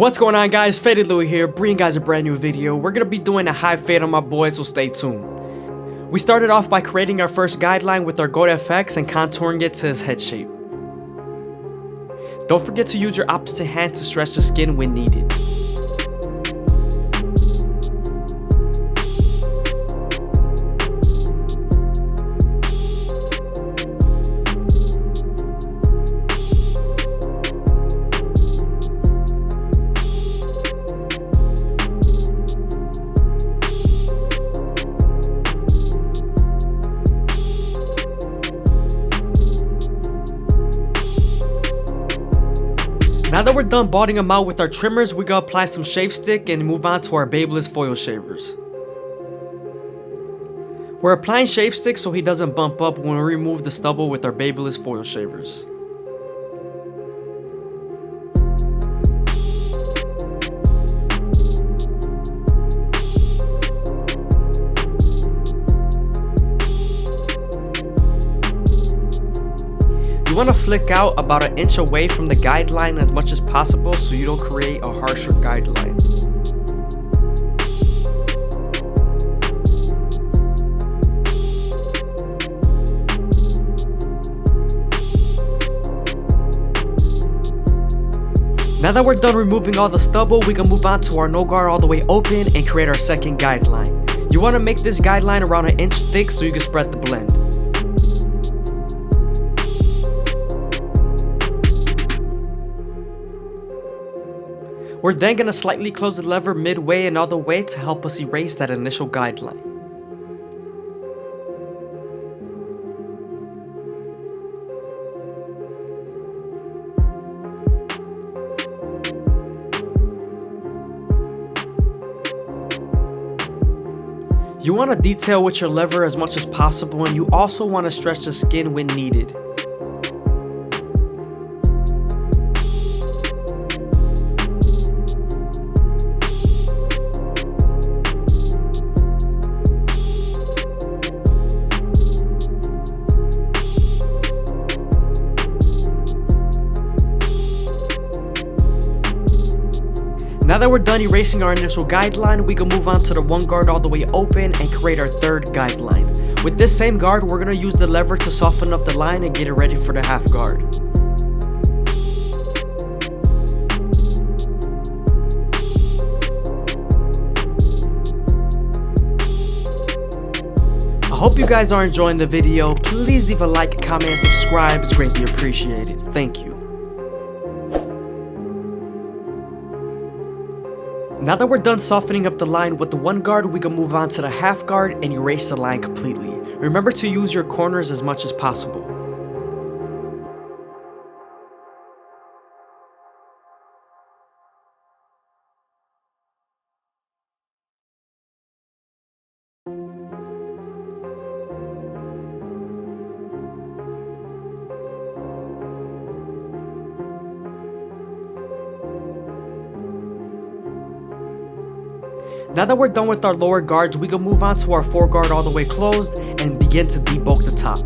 What's going on, guys? FadeitLuie here, bringing guys a brand new video. We're gonna be doing a high fade on my boy, so stay tuned. We started off by creating our first guideline with our goat FX and contouring it to his head shape. Don't forget to use your opposite hand to stretch the skin when needed. Now that we're done balding him out with our trimmers, we're gonna apply some shave stick and move on to our babeless foil shavers. We're applying shave stick so he doesn't bump up when we remove the stubble with our babeless foil shavers. You want to flick out about an inch away from the guideline as much as possible so you don't create a harsher guideline. Now that we're done removing all the stubble, we can move on to our no guard all the way open and create our second guideline. You want to make this guideline around an inch thick so you can spread the blend. We're then going to slightly close the lever midway and all the way to help us erase that initial guideline. You want to detail with your lever as much as possible, and you also want to stretch the skin when needed. Now that we're done erasing our initial guideline, we can move on to the one guard all the way open and create our third guideline. With this same guard, we're going to use the lever to soften up the line and get it ready for the half guard. I hope you guys are enjoying the video. Please leave a like, comment, and subscribe. It's greatly appreciated. Thank you. Now that we're done softening up the line with the one guard, we can move on to the half guard and erase the line completely. Remember to use your corners as much as possible. Now that we're done with our lower guards, we can move on to our foreguard all the way closed and begin to debulk the top.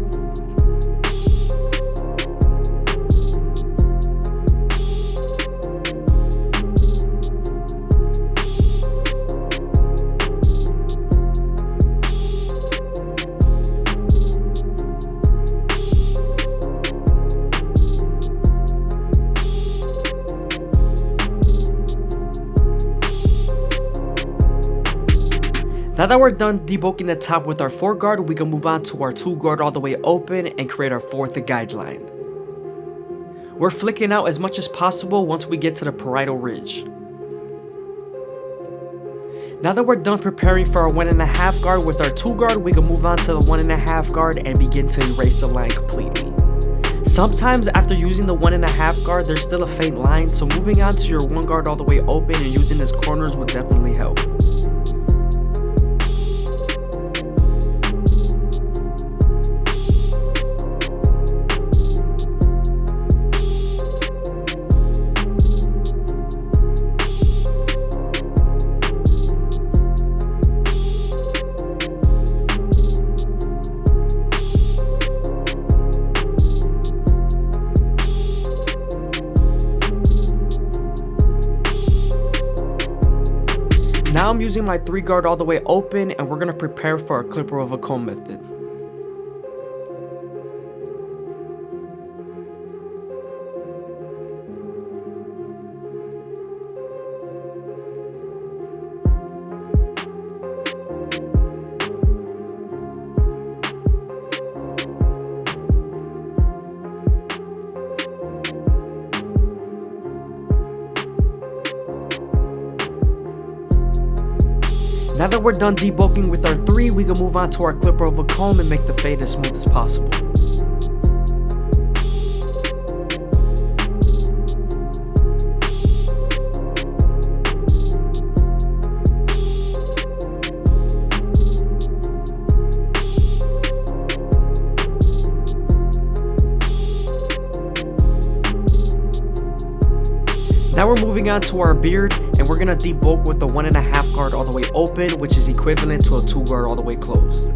Now that we're done debulking the top with our foreguard, we can move on to our two guard all the way open and create our fourth guideline. We're flicking out as much as possible once we get to the parietal ridge. Now that we're done preparing for our 1.5 guard with our 2 guard, we can move on to the 1.5 guard and begin to erase the line completely. Sometimes after using the 1.5 guard, there's still a faint line, so moving on to your 1 guard all the way open and using his corners would definitely help. Now I'm using my 3 guard all the way open, and we're going to prepare for our clipper of a comb method. Now that we're done debulking with our 3, we can move on to our clipper of a comb and make the fade as smooth as possible. Now we're moving on to our beard, and we're gonna debulk with the 1.5 guard all the way open, which is equivalent to a 2 guard all the way closed.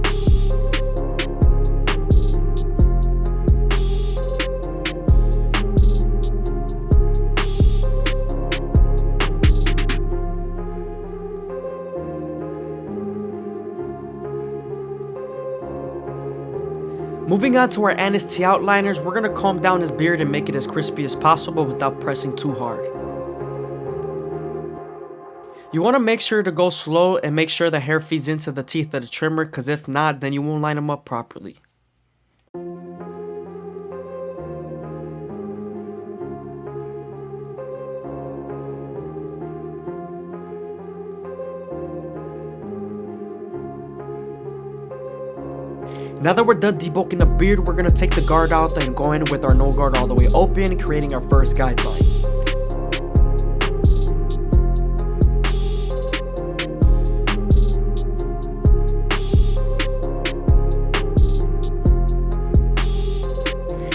Moving on to our T outliners, we're gonna comb down his beard and make it as crispy as possible without pressing too hard. You want to make sure to go slow and make sure the hair feeds into the teeth of the trimmer, because if not, then you won't line them up properly. Now that we're done debulking the beard, we're going to take the guard out and go in with our no guard all the way open, creating our first guideline.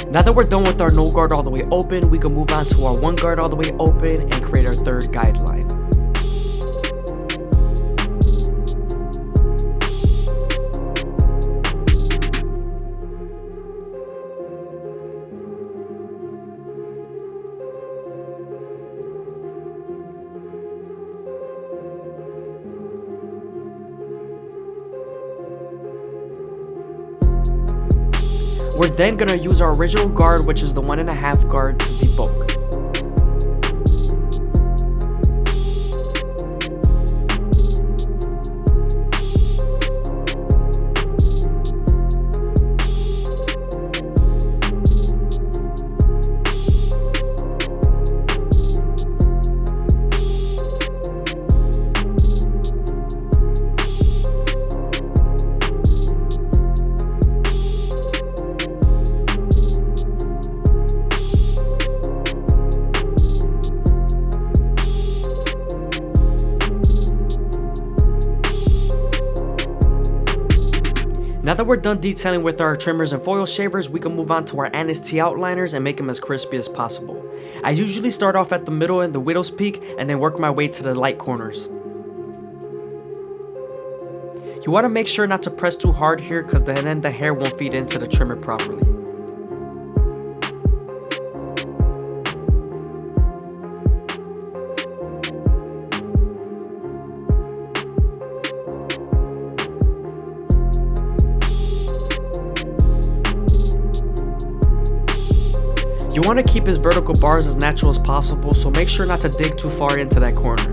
Now that we're done with our no guard all the way open, we can move on to our 1 guard all the way open and create our 3rd guideline. We're then going to use our original guard, which is the 1.5 guard, to debulk. Now that we're done detailing with our trimmers and foil shavers, we can move on to our T outliners and make them as crispy as possible. I usually start off at the middle and the widow's peak and then work my way to the light corners. You want to make sure not to press too hard here, because then the hair won't feed into the trimmer properly. You want to keep his vertical bars as natural as possible, so make sure not to dig too far into that corner.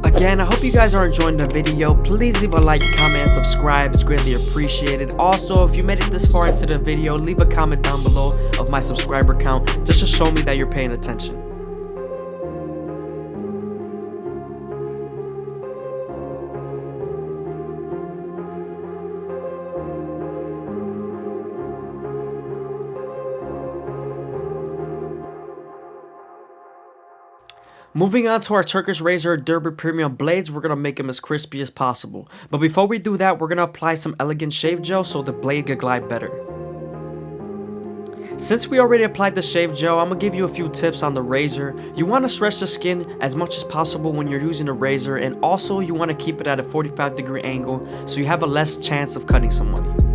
Again, I hope you guys are enjoying the video. Please leave a like, comment, and subscribe. It's greatly appreciated. Also, if you made it this far into the video, leave a comment down below of my subscriber count just to show me that you're paying attention. Moving on to our Turkish Razor Derby Premium blades, we're going to make them as crispy as possible. But before we do that, we're going to apply some elegant shave gel so the blade can glide better. Since we already applied the shave gel, I'm gonna give you a few tips on the razor. You want to stretch the skin as much as possible when you're using a razor, and also you want to keep it at a 45-degree angle so you have a less chance of cutting somebody.